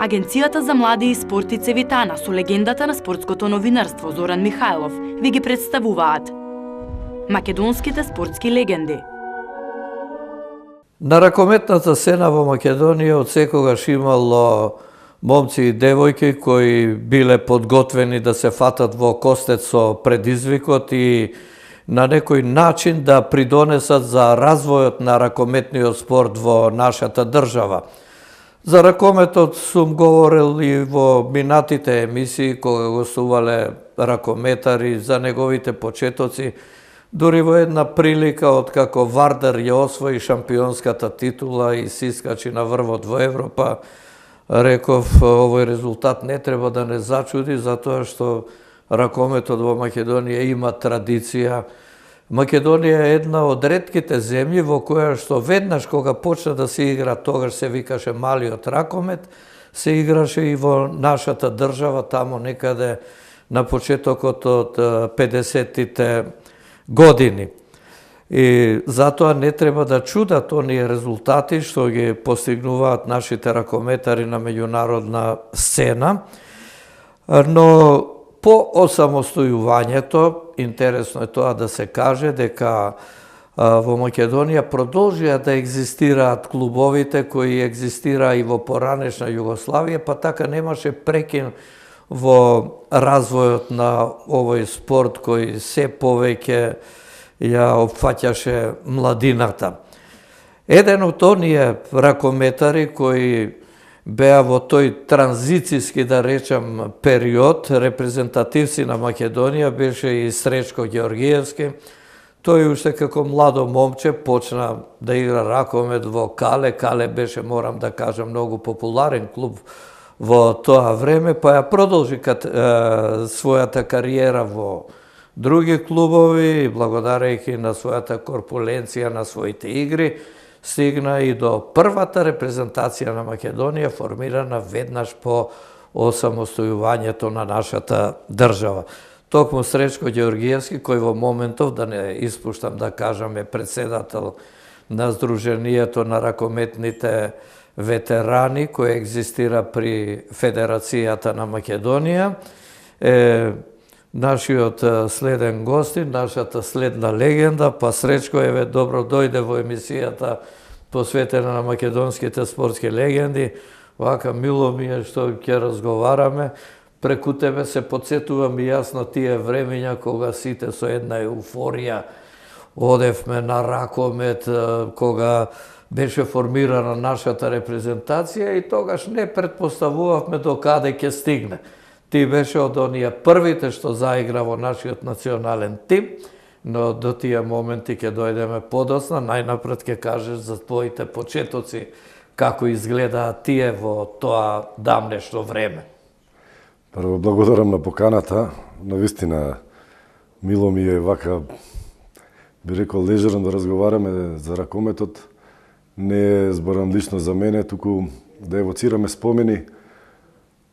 Агенцијата за млади и спорт и Цевитана со легендата на спортското новинарство Зоран Михајлов ви ги представуваат македонските спортски легенди. На ракометната сцена во Македонија од секогаш имало момци и девојки кои биле подготвени да се фатат во костет со предизвикот и на некој начин да придонесат за развојот на ракометниот спорт во нашата држава. За ракометот сум говорил и во минатите емисии кога гостувале ракометари за неговите почетоци, дури во една прилика откако Вардар ја освои шампионската титула и се искачи на врвот во Европа, реков овој резултат не треба да не зачуди затоа што ракометот во Македонија има традиција. Македонија е една од ретките земји во која што веднаш кога почна да се игра, тогаш се викаше малиот ракомет, се играше и во нашата држава, тамо некаде на почетокот од 50-тите години. И затоа не треба да чудат оние резултати што ги постигнуваат нашите ракометари на меѓународна сцена, но по осамостојувањето, интересно е тоа да се каже дека во Македонија продолжија да екзистираат клубовите кои екзистираа и во поранешна Југославија, па така немаше прекин во развојот на овој спорт кој се повеќе ја опфаќаше младината. Еден од оние ракометари кои беа во тој транзицијски, да речам, период, репрезентативци на Македонија, беше и Сречко Ѓеоргиевски. Тој уште како младо момче почна да игра ракомет во Кале. Кале беше, морам да кажам, многу популарен клуб во тоа време, па ја продолжи својата кариера во други клубови, благодарејќи на својата корпуленција, на своите игри, стигна и до првата репрезентација на Македонија, формирана веднаш по осамостојувањето на нашата држава. Токму Сречко Ѓеоргиевски, кој во моментов, да не испуштам да кажам, е председател на Сдруженијето на ракометните ветерани, кој екзистира при Федерацијата на Македонија, е нашиот следен гостин, нашата следна легенда. Па Сречко, еве, добро дојде во емисијата посветена на македонските спортски легенди. Вака мило ми е што ќе разговараме. Преку тебе се подсетувам и јас на тие времења кога сите со една еуфорија одевме на ракомет, кога беше формирана нашата репрезентација и тогаш не претпоставувавме до каде ќе стигне. Ти беше од оние првите што заигра во нашиот национален тим, но до тие моменти ќе дојдеме подоцна. Најнапред ќе кажеш за твоите почетоци, како изгледаат тие во тоа давнешно време. Прво, благодарам на поканата. Навистина, мило ми е вака, би рекол, лежерно да разговараме за ракометот. Не зборам лично за мене, туку да евоцираме спомени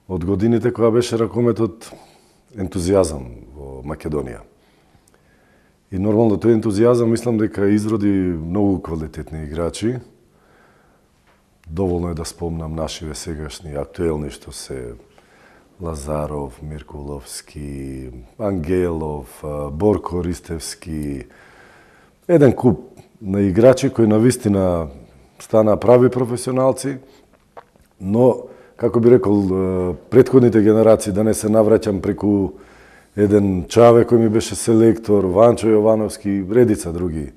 од годините кога беше ракометот ентузијазам во Македонија. И нормално тој ентузијазам мислам дека изроди многу квалитетни играчи. Доволно е да спомнам нашиве сегашни актуелни што се Лазаров, Миркуловски, Ангелов, Борко Ристевски. Еден куп на играчи кои навистина стана прави професионалци, но како би рекол, претходните генерации, да не се навраќам преку еден Чаве кој ми беше селектор, Ванчо Јовановски, редица други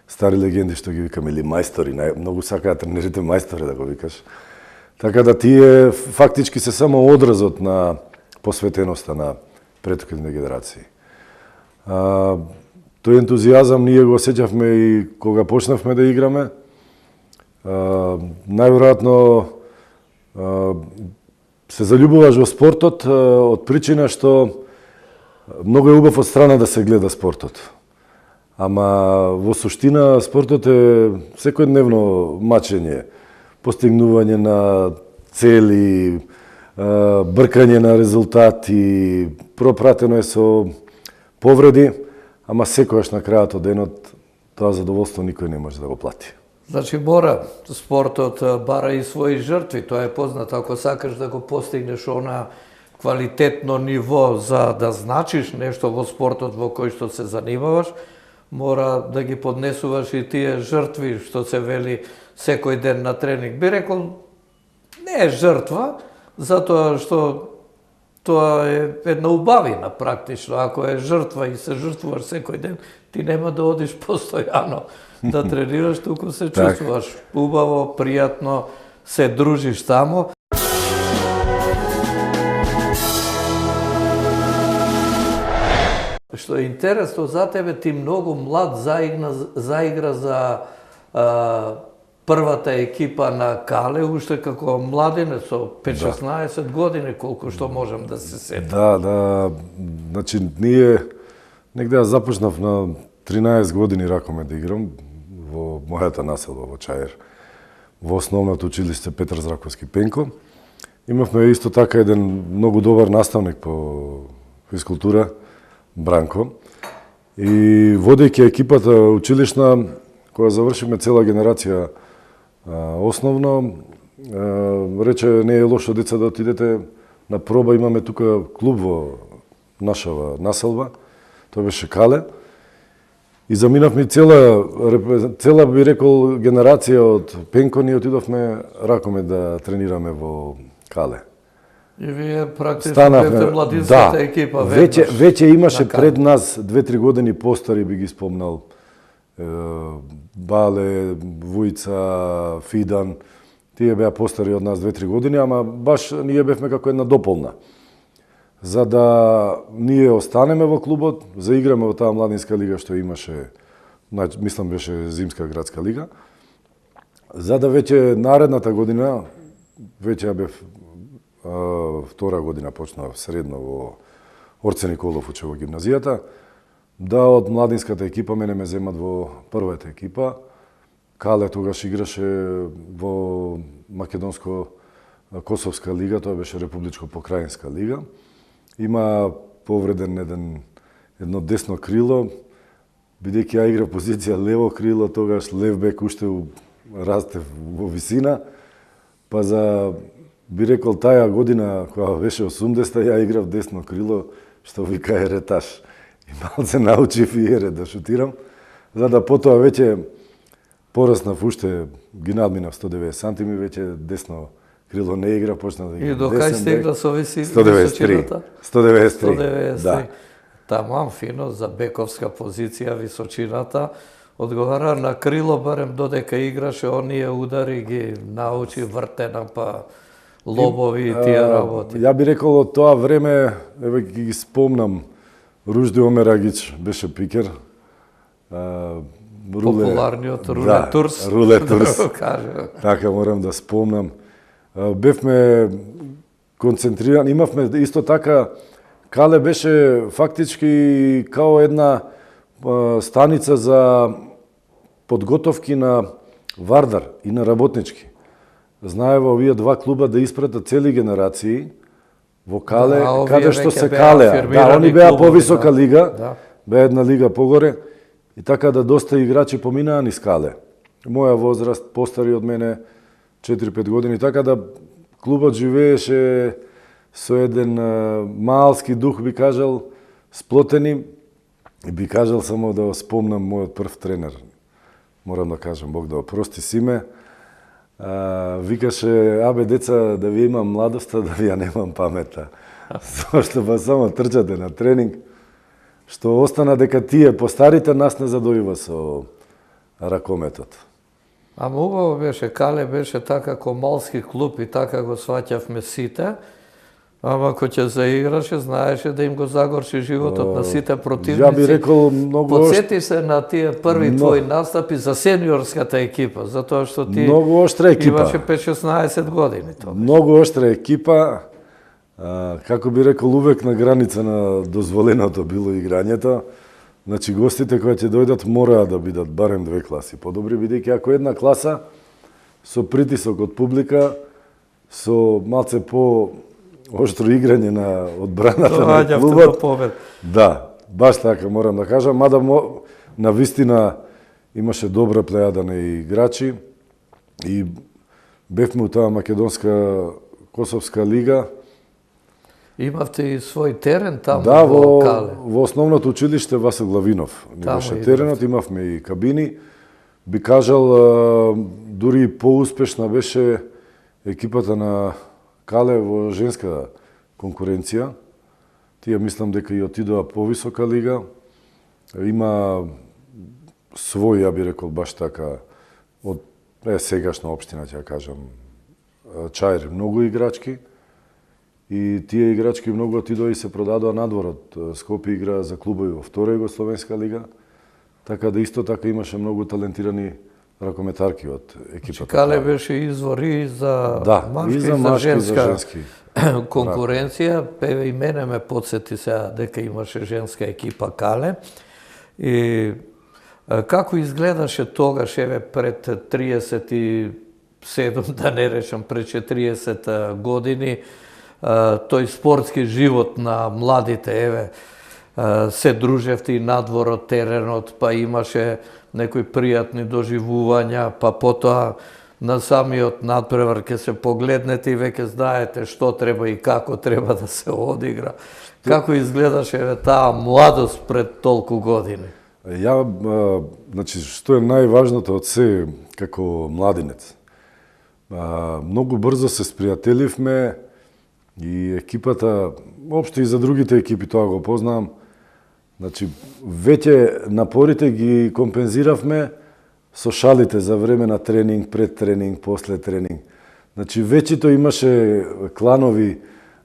стари легенди што ги викаме, или мајстори, многу сакаат тренерите мајстори да го викаш. Така да тие фактички се само одразот на посветеноста на претходните генерации. Тој ентузијазам ние го осеќавме и кога почнавме да играме. Најверојатно се заљубуваш во спортот од причина што многу е убав од страна да се гледа спортот. Ама во суштина спортот е секојдневно мачење, постигнување на цели, бркање на резултати, пропратено е со повреди, ама секојаш на крајот од денот тоа задоволство никој не може да го плати. Значи мора, спортот бара и своји жртви, тоа е познато. Ако сакаш да го постигнеш она квалитетно ниво за да значиш нешто во спортот во кој што се занимаваш, мора да ги поднесуваш и тие жртви, што се вели секој ден на тренинг. Би рекол, не е жртва, затоа што тоа е една убавина практично. Ако е жртва и се жртвуваш секој ден, ти нема да одиш постојано да тренираш, туку се чувствуваш убаво, пријатно, се дружиш тамо. Што е интересно за тебе, ти многу млад заигра за првата екипа на Кале, уште како младине со 5-16 години, колку што можам да се сетам. Да. Значи, ние негде ја започнав на 13 години ракомет да играм во мојата населба во Чаир, во основното училиште Петар Зраковски Пенко. Имавме исто така еден многу добар наставник по физкултура, Бранко. И водејќи екипата училишна, која завршиме цела генерација основно, рече не е лошо деца да отидете на проба, имаме тука клуб во нашава населба, тоа беше Кале. И заминавме цела би рекол генерација од Пенко, ние отидовме ракомет да тренираме во Кале. И вие практично бевте младинската екипа. Веќе имаше пред нас 2-3 години постари, би ги спомнал. Бале, Вујца, Фидан, тие беа постари од нас 2-3 години, ама баш ние бевме како една дополна. За да ние останеме во клубот, заиграме во таа младинска лига што имаше, мислам беше зимска градска лига, за да веќе наредната година, веќе ја бев втора година почнав средно во Орце Николов учев во гимназијата, да од младинската екипа мене ме земат во првата екипа. Кале тогаш играше во Македонско-Косовска лига, тоа беше Републичко-покрајинска лига. Има повреден едно десно крило, бидејќи ја игра позиција лево крило, тогаш левбек уште растев во висина, па за би рекол таа година кога беше 80-та, ја играв десно крило, што вика ереташ. И малце научив и ере да шутирам, за да потоа веќе пораснав уште, ги надминав 190 сантими, веќе десно крило не игра, почна да игра. И до кај сте игра со 193. 193, да. Тамам фино за бековска позиција, височината, одговара на крило, барем додека играше, оние удари ги научи, вртена, па лобови и тие работи. Ја би рекол од тоа време, еве ги спомнам, Ружди Омерагич беше пикер. Популарниот Руле Турс. Руле Турс. Така морам да спомнам. Бевме концентрирани, имавме исто така, Кале беше фактички као една станица за подготовки на Вардар и на Работнички. Знаева овие два клуба да испратат цели генерации во Кале, каде што се Кале. Да, они беа повисока лига, беа една лига погоре, и така да доста играчи поминаа низ Кале. Моја возраст, постари од мене, 4-5 години, така да клубот живееше со еден малски дух, би кажал, сплотени, и би кажал само да спомнам мојот прв тренер. Морам да кажам, Бог да опрости Симе. Викаше, абе деца, да ви имам младоста, да ви ја немам памета. Зошто па само трчате на тренинг, што остана дека тие постарите нас не задојува со ракометот. Ама убаво беше, Кале беше така комалски клуб и така го сваќавме сите, ама кој ќе заиграше, знаеше да им го загорчи животот на сите противници. Ја би рекол многу Подсети се на тие први твои настапи за сениорската екипа, затоа што ти многу оштра екипа. Имаше 5-16 години тоа. Многу оштра екипа, како би рекол, увек на граница на дозволеното било играњето. Значи гостите кои ќе дојдат мораа да бидат барем 2 класи подобри, бидејќи ако една класа со притисок од публика, со малце по оштро играње на одбраната на клубот. Побед. Да, баш така морам да кажам, мада на вистина имаше добра плејада на играчи и бевме у таа македонска Косовска лига. Имавте и свој терен таму Да, во Кале. во основното училиште Васил Главинов. Ни Таму беше игравте. теренот, имавме и кабини. Би кажал, дури и поуспешна беше екипата на Кале во женска конкуренција. Тие мислам дека и отидоа повисока лига. Има свој, ја би рекол, баш така, од сегашна општина, ќе ја кажам, Чаир, многу играчки. И тие играчки многу отидоа и се продадоа надворот. Скопје игра за клубови во втора Југословенска лига. Така да исто така имаше многу талентирани ракометарки од екипата. Кале беше извор и за машки, и за машки, и за женски. конкуренција. Еве и мене ме подсети сега дека имаше женска екипа Кале. И како изгледаше тогаш, еве пред 37, да не речам пред 40 години, тој спортски живот на младите, еве, се дружевте и надворот, теренот, па имаше некои пријатни доживувања, па потоа на самиот надпревар ќе се погледнете и веќе знаете што треба и како треба да се одигра. Како изгледаше еве таа младост пред толку години? Ја, значи, што е најважното од се како младинец? Многу брзо се спријателивме и екипата, општо и за другите екипи, тоа го познавам. Значи, веќе напорите ги компензиравме со шалите за време на тренинг, пред тренинг, после тренинг. Значи, веќето имаше кланови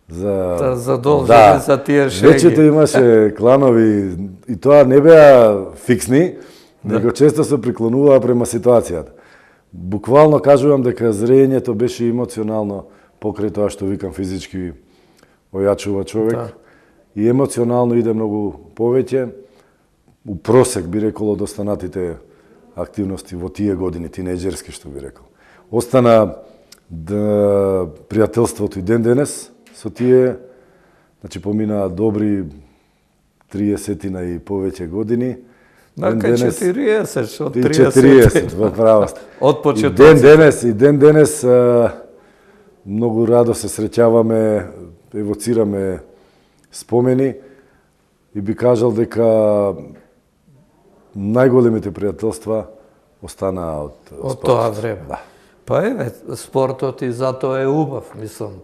за задолжени за тие шеги. Веќето имаше кланови и тоа не беа фиксни, него често се приклонуваа према ситуацијата. Буквално кажувам дека зрењето беше емоционално покрај тоа што викам физички ојачува човек. Да. И емоционално иде многу повеќе. У просек би рекол од останатите активности во тие години, тинејџерски што би рекол. Остана пријателството и ден денес со тие, значи поминаа добри 30 и повеќе години. Нака 40, од 40, во правост. Од почетоците. И ден денес многу радо се среќаваме, евоцираме спомени и би кажал дека најголемите пријателства останаа од тоа време. Да. Па еве, спортот и затоа е убав, мислам.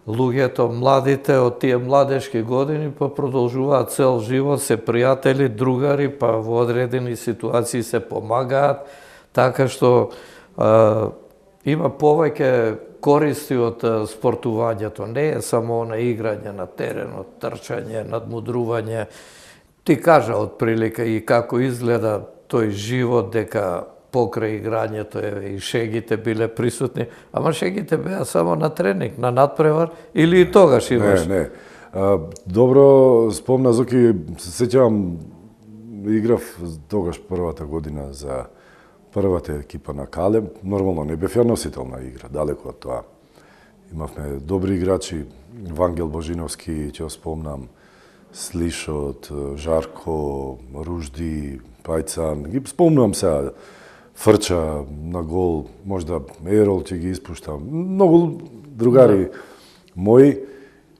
Луѓето, младите од тие младешки години па продолжуваат цел живот, се пријатели, другари, па во одредени ситуации се помагаат, така што има повеќе користи од спортувањето. Не е само на играње на теренот, трчање, надмудрување. Ти кажа отприлика и како изгледа тој живот, дека покрај играњето и шегите биле присутни, ама шегите беа само на тренинг, на надпревар, или и тогаш имаш? Не. Добро спомна, Зоки, се сеќавам, играв тогаш првата година за првата екипа на Кале. Нормално, не бев ја носител на игра, далеко од тоа. Имавме добри играчи, Вангел Божиновски, ќе спомнам, Слишот, Жарко, Ружди, Пајцан, ги спомнувам сега, Фрча на гол, можда Ерол ќе ги испуштам. Многу другари мои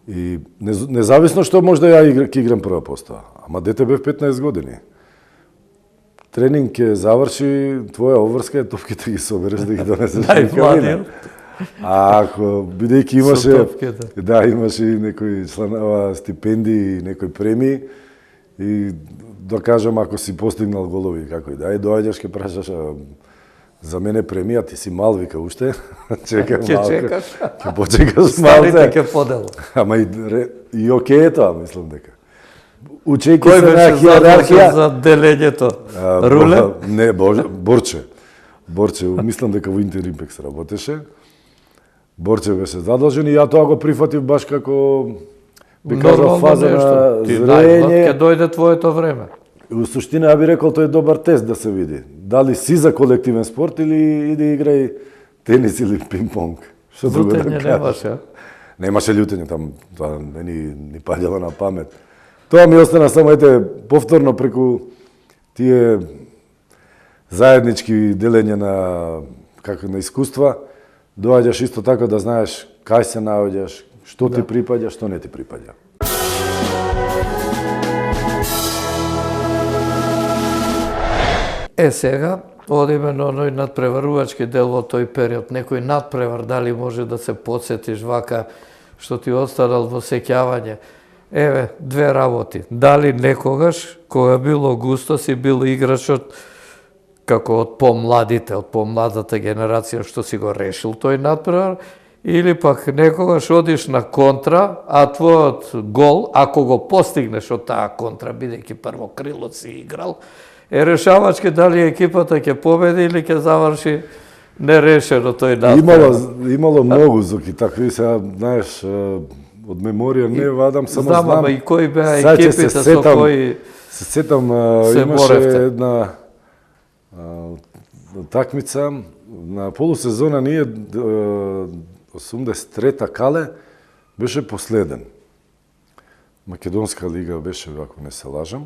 и независно што можда ја ќе играм прва постава. Ама дете бев 15 години. Тренинг ќе заврши, твоја обврска е топките ги собереш да ги донесеш. Најмладиот. А ако бидејќи имаше имаше некои стипендии, некои премии и да кажам, ако си постигнал голови, како и доаѓаш ке прашаш за мене премија, ти си мал, вика уште. Чекам малку. Ќе почекаш малку. Старите ке подел. Ама и окей е тоа, мислам дека. Учејќи се на хиерархија за делењето? Руле? Не, Борче, мислам дека во Интеримпекс работеше. Борче беше задолжен и ја тоа го прифатив баш како би кажал фаза на зрење. Ќе дојде твоето време. У суштина, ја би рекол, тој е добар тест да се види. Дали си за колективен спорт или иди играј тенис или пинг-понг. Што друго да кажеш? Немаше, Немаше љутење там, тоа не ни паѓало на памет. Тоа ми остана само повторно преку тие заеднички делење на искуства, доаѓаш исто така да знаеш кај се наоѓаш, што ти припаѓа, што не ти припаѓа. Сега, одиме на оној надпреварувачки дел во тој период. Некој надпревар, дали може да се подсетиш вака, што ти останал во сеќавање? Еве, две работи. Дали некогаш, кога било густо, си бил играчот како од помладите, од помладата генерација што си го решил тој надпревар, или пак некогаш одиш на контра, а твојот гол, ако го постигнеш од таа контра, бидејќи прво крилот си играл, е решавачки дали екипата ќе победи или ќе заврши нерешено тој надпревар. Имало многу зуки такви, сега, знаеш, од меморија не вадам, само знам. И кои беа екипите со кои се сетам, имаше една такмица на полусезона, ние 83-та Кале беше последен. Македонска лига беше, ако не се лажам.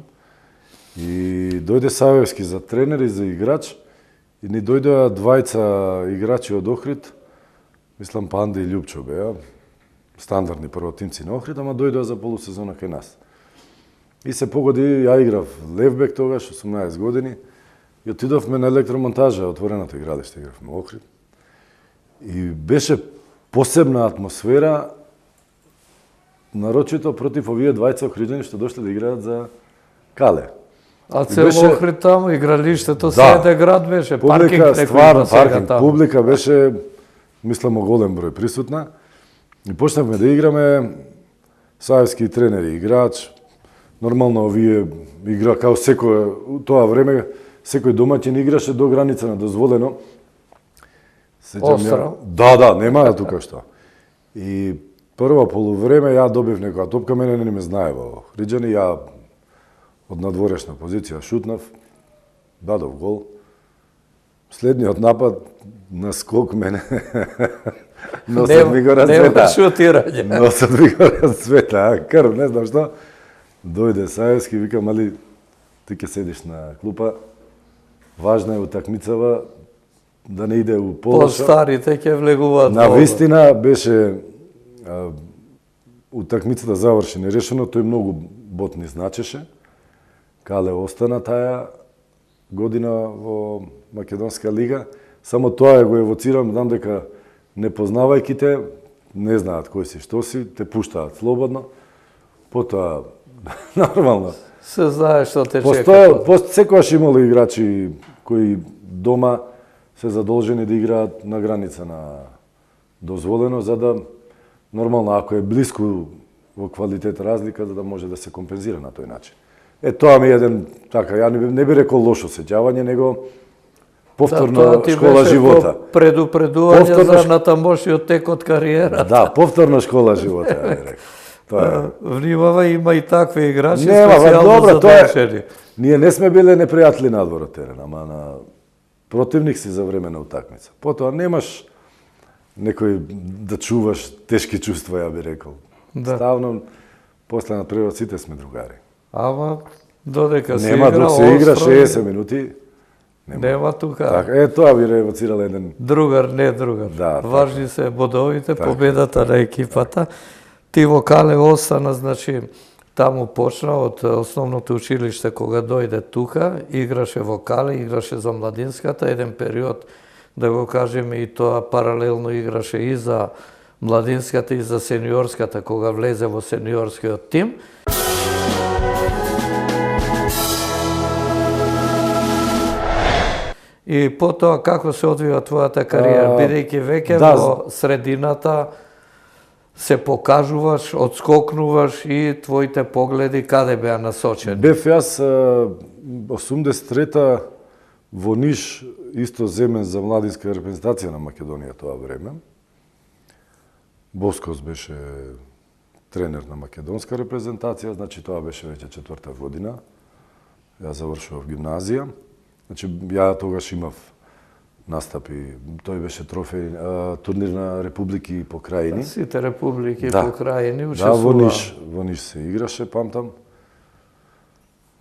И дојде Савевски за тренер и за играч, и ни дојдоа двајца играчи од Охрид, мислам Панда и Љупчо беа, стандардни првотимци на Охрид, ама дојдоа за полусезона кај нас. И се погоди, ја играв левбек тогаш, 18 години, и отидовме на електромонтажа, отвореното игралиште, игравме Охрид. И беше посебна атмосфера, нарочито против овие двајца охриджани што дошле да играат за Кале. А цел Охрид таму, игралиштето, седе град беше, публика, паркинг стварно паркинг, публика беше, мислам, голем број присутна. И почнавме да играме, Саевски тренер и играч, нормално овие игра, као секој, тоа време, секој домаќин играше до граница на дозволено. Остро? Да, нема тука што. И прво полувреме ја добив некоја топка, мене не ме знаева Охриджани, ја од надворешна позиција шутнав, дадов гол. Следниот напад на скок мене носат ми го расцвета. Нема шутирање. Носат ми го расцвета, крв, не знам што. Дојде Саевски, вика, мали, ти ќе седиш на клупа, важна е утакмицава, да не иде у полоша. По-старите ќе влегуваат. На вистина беше утакмицата заврши нерешено, тој многу ботни значеше. Кале остана таа година во Македонска лига. Само тоа го евоцирам, знам дека не познавајќи те, не знаат кој си, што си, те пуштаат слободно. Потоа, нормално. Се знае што те чека. Секојаш имало играчи кои дома се задолжени да играат на граница на дозволено, за да, нормално, ако е блиску во квалитет разлика, за да може да се компензира на тој начин. Тоа ми е еден, така, ја не би рекол лошо сеќавање, него повторна школа живота. Предупредување за натамошниот тек од кариерата. Да, повторна школа живота, ја би рекол. Внимава, има и такви играчи, специјално задолжени. Ние не сме биле непријатели надвор од терена, ама на противник си за време на утакмица. Потоа немаш некој да чуваш тешки чувства, ја би рекол. Ставно, после на превод сите сме другари. Ама, додека се игра... Нема, док се игра 60 минути... Нема тука. Така, тоа би ревоцирал еден... Другар, не другар. Да, важни се бодовите, победата на екипата. Ти во Кале остана, значи, таму почна од основното училиште кога дојде тука, играше во Кале, играше за младинската, еден период, да го кажеме, и тоа паралелно играше и за младинската и за сениорската, кога влезе во сениорскиот тим. И потоа како се одвива твојата кариера, бидејќи веќе во средината се покажуваш, одскокнуваш и твоите погледи каде беа насочени? Бев јас 83-та во Ниш, исто земен за младинска репрезентација на Македонија тоа време. Боскос беше тренер на македонска репрезентација, значи тоа беше веќе 4-та година. Ја завршував гимназија. Значи, ја тогаш имав настапи, тој беше трофеј, турнир на републики и покрајини. Сите републики и покрајини учествува. Да, во Ниш се играше, памтам.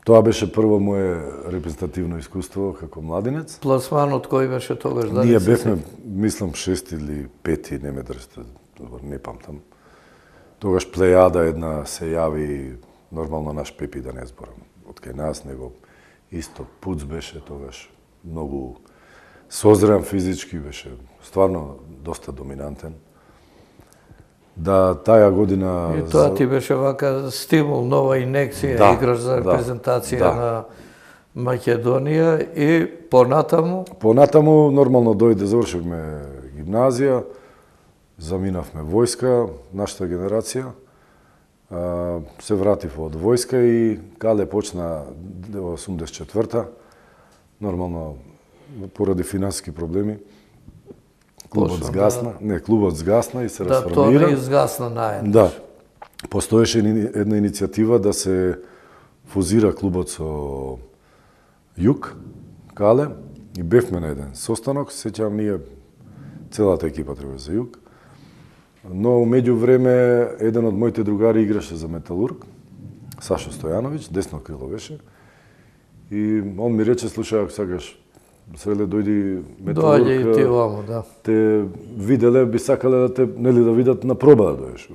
Тоа беше прво мое репрезентативно искуство како младинец. Пласманот кој беше тогаш? Ние бевме, мислам, 6 или 5, не ме држите, не памтам. Тогаш плејада една се јави, нормално наш Пепи, да не зборам, од кај нас, него исто Пуц беше тогаш многу созран физички, беше стварно доста доминантен. Да, таа година... И тоа ти беше вака стимул, нова инекција, играш за репрезентација на Македонија и понатаму? Понатаму, нормално дојде, завршивме гимназија, заминавме војска, нашата генерација, се вратив од војска и кале почна 84-та, нормално поради финансиски проблеми, клубот згасна, клубот згасна и се расформира. Да, тоа не изгасна наеднаш. Да. Постоеше една иницијатива да се фузира клубот со Југ, Кале, и бевме на еден состанок, сеќавам ние, целата екипа треба за Југ. Но меѓу време еден од моите другари играше за Металург, Сашо Стојановиќ, десно крило беше. И он ми рече, слушај, ако сакаш, Среле, дојди Металург. Доаѓа и ти вамо, да. Те виделе, би сакале да те, нели, да видат на проба да дојдеш.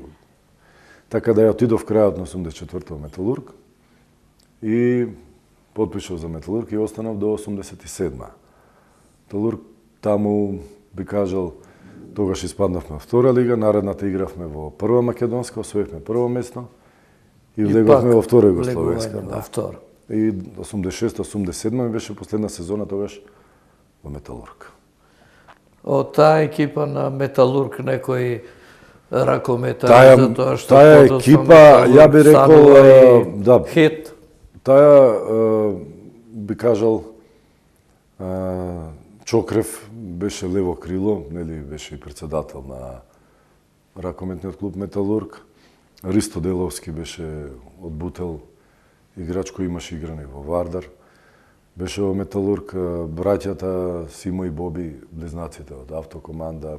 Така да ја отидов крајот на 84-то Металург и потпишав за Металург и останав до 87-ма. Металург таму, би кажал, тогаш испаднавме во втора лига, наредната игравме во прва македонска, освоивме прво место и влеговме во втора југословенска. Да. И 86-87 беше последна сезона тогаш во Металург. Од таа екипа на Металург некој ракометар за тоа што таа екипа, ја би рекол, да, хит. Таа би кажал Чокрев беше лево крило, нели беше и председател на ракометниот клуб Металург. Ристо Деловски беше од Бутел, играч кој имаше играни во Вардар. Беше во Металург, браќата Симо и Боби, близнаците од Автокоманда,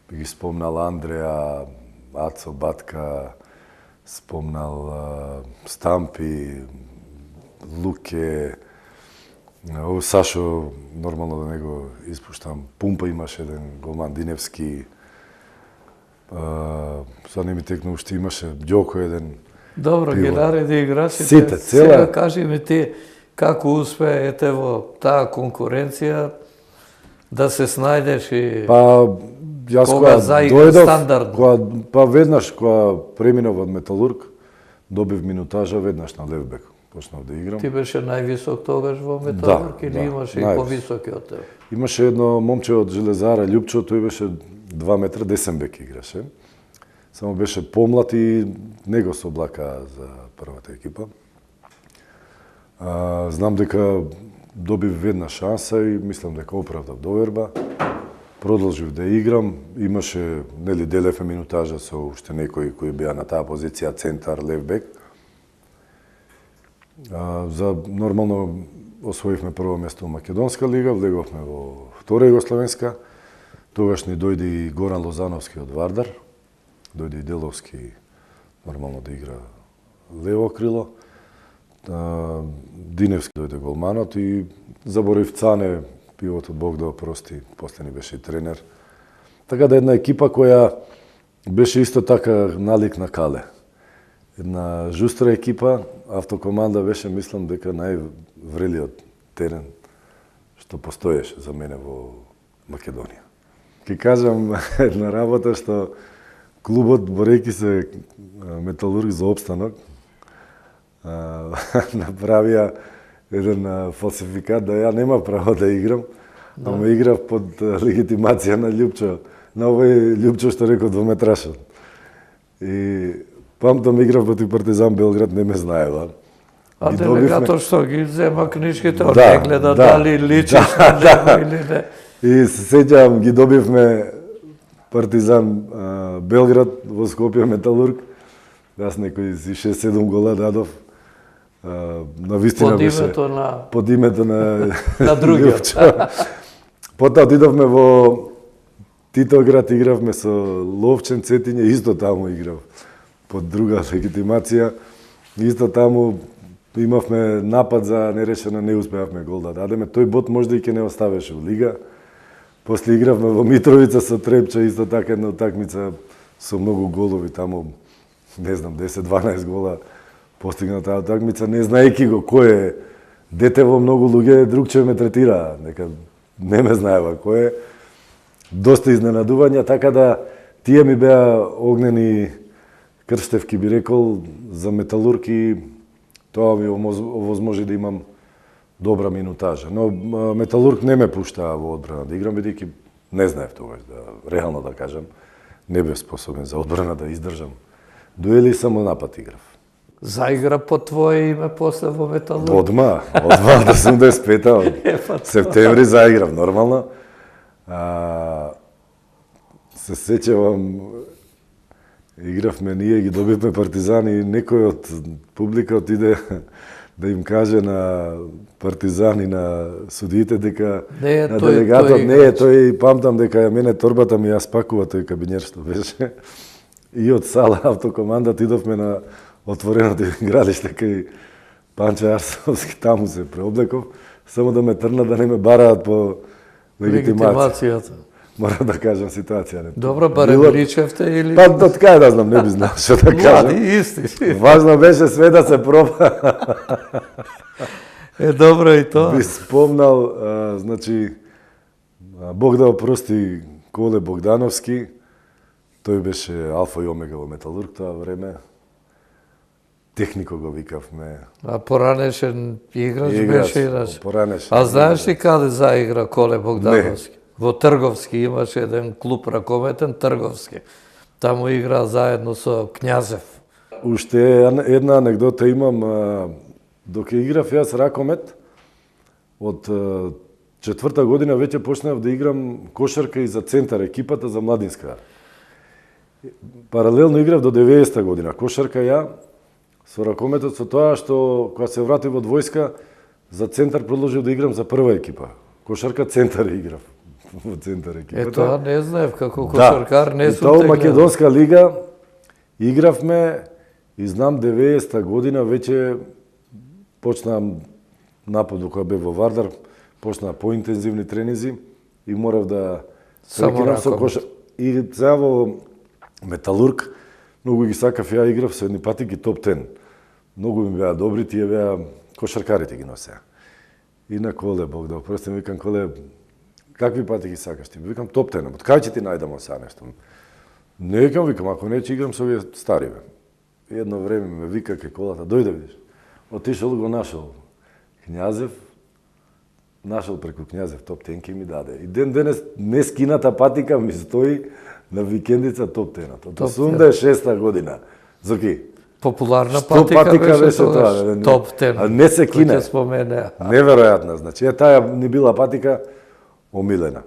би ги спомнал Андреа, Ацо, Батка, спомнал Стампи, Луке, Сашо, нормално да не го испуштам, Пумпа имаше еден голман, Диневски, сега не ми текна уште имаше, Ѓоко еден. Добро, ги нареди играчите. Сите, цела. Сега кажи ми ти, како успеете во таа конкуренција да се снајдеш и јас кога заигра стандардно? Веднаш кога преминав од Металург, добив минутажа веднаш на левбек. Почнав да играм. Ти беше највисок тогаш во Металург или имаше и повисоки од тебе? Имаше едно момче од Железара, Љупчо, тој беше 2 метра, десен бек играше. Само беше помлад и не го соблака за првата екипа. Знам дека добив ведна шанса и мислам дека оправдав доверба. Продолжив да играм, имаше, нели, делевме минутажа со уште некои кои беа на таа позиција центар, левбек. За нормално освоивме прво место во Македонска лига, влеговме во втора југословенска. Тогаш ни дојде и Горан Лозановски од Вардар, дојде и Деловски нормално да игра лево крило. Диневски дојде голманот и заборив Цане, пивотот Бог да опрости, после ни беше и тренер. Така да една екипа која беше исто така налик на Кале. Една жустра екипа, Автокоманда беше, мислам, дека најврелиот терен што постоеше за мене во Македонија. Ке кажам една работа што клубот, борејќи се Металург за опстанок, направија еден фалсификат да ја нема право да играм, ама играв под легитимација на Љупчо, на овој Љупчо што рекол двометрашот. И памтам играв против Партизан Белград, не ме знаела. А делегатор што ги зема книжките, не гледа дали личиш на него или не. И се сеќавам, ги добивме Партизан Белград во Скопје, Металург. Јас некои 6-7 гола дадов. На вистина беше под името на другиот. Потоа отидовме во Титоград, игравме со Ловчен, Цетиње, исто таму играв под друга легитимација. Исто таму имавме напад за нерешено, не успеавме гол да дадеме. Тој бот можда и ќе не оставеше во лига. После игравме во Митровица со Трепча, исто така една утакмица со многу голови, таму, не знам, 10-12 гола постигна таа утакмица, не знаеки го кој е дете во многу луѓе, другче ме третира, нека не ме знаева кој е. Доста изненадувања, така да тие ми беа огнени крштевки, би рекол, за Металург и тоа ми овозможи да имам добра минутажа. Но Металург не ме пуштаа во одбрана да играм, бидејќи не знаев тогаш, реално да кажам, не бев способен за одбрана да издржам. Дуели само напад играв. Заигра по твое име после во Металург? Одма до 85-та, од септември заиграв нормално. Се сеќавам, игравме ние, ги добивме Партизани и некој од публика отиде да им каже на Партизани, на судиите дека на делегатот, тој памтам дека ја мене торбата ми ја спакува тој кабинер што беше. И од сала автокоманда идовме на отвореното игралиште кај Панче Арсовски, таму се преоблеков, само да ме трнат да не ме бараат по легитимацијата. Мора да кажам ситуација. Добро, барем ричевте или... Па, од кај да знам, не би знал што да кажам. Млади, исти. Важно беше све да се проба. Добро и тоа. Би спомнал, значи, Бог да опрости Коле Богдановски, тој беше алфа и омега во Металург тоа време. Технико го викавме. А поранешен играч беше играч. Поранешен. А знаеш ли каде заигра Коле Богдановски? Не. Во Трговски имаше еден клуб ракометен, Трговски. Таму игра заедно со Књазев. Уште една анегдота имам. Доке играв јас ракомет, од 4-та година веќе почнав да играм кошарка и за центар екипата за младинска. Паралелно играв до 90-та година. Кошарка ја, со ракометот, со тоа што кога се вратив од војска, за центар продолжив да играм за прва екипа. Кошарка центар играв. Во центар екипата. Тоа не знаев како кошаркар, не сум тегнал. Тоа Македонска лига игравме и знам 90-та година веќе почнам нападот кога бев во Вардар, почнаа поинтензивни тренинзи и морав да прекинам со кошарка. И сега во Металург многу ги сакав, ја играв со едни патики топ 10. Многу ми беа добри, тие беа кошаркарите ги носеа. И на Коле, Бог да опрости, ми викам, Коле, какви патики сакаш ти? Викам, топ 10. Од кај ќе ти најдам сега нешто? Не викам, ако не, ќе играм со овие стари, бе. Едно време ме вика кај колата, дојде видиш. Отишол го нашол. Књазев, нашол преку Књазев топ 10 ки ми даде. И ден денес не скината патика ми стои на викендица топ 10. Од 86-та година. Зоки? Популарна патика беше тоа. Топ 10. А не се кине. Неверојатна. Значи, таа ни била патика омилена.